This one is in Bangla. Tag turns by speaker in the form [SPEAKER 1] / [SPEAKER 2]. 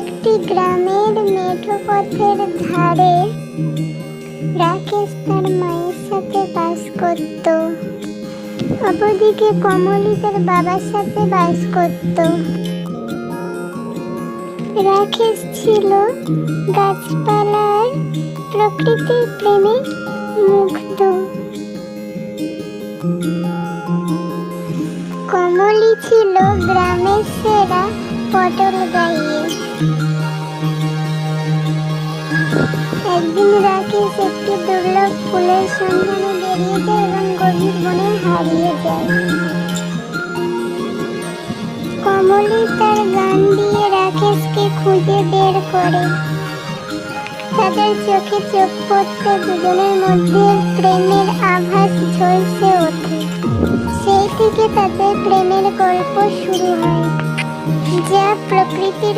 [SPEAKER 1] একটি গ্রামের মেঠো পথের ধারে রাকেশ তার মায়ের সাথে বাস করত। অপরদিকে কমলি তার বাবার সাথে বাস করত। রাকেশ ছিল গাছপালার প্রকৃতির প্রেমে মুগ্ধ। কমলি ছিল গ্রামের সেরা পটল গাইয়ে। একদিন রাকেশ একটি দুর্লভ ফুলের সন্ধানে বেরিয়ে যায় এবং গভীর বনে হারিয়ে যায়। কমলি তার গান দিয়ে রাকেশকে খুঁজে বের করে। তাদের চোখে চোখ পড়তে দুজনের মধ্যে প্রেমের আভাস ঝলসে ওঠে। সেই থেকে তাদের প্রেমের গল্প শুরু হয়, যা প্রকৃতির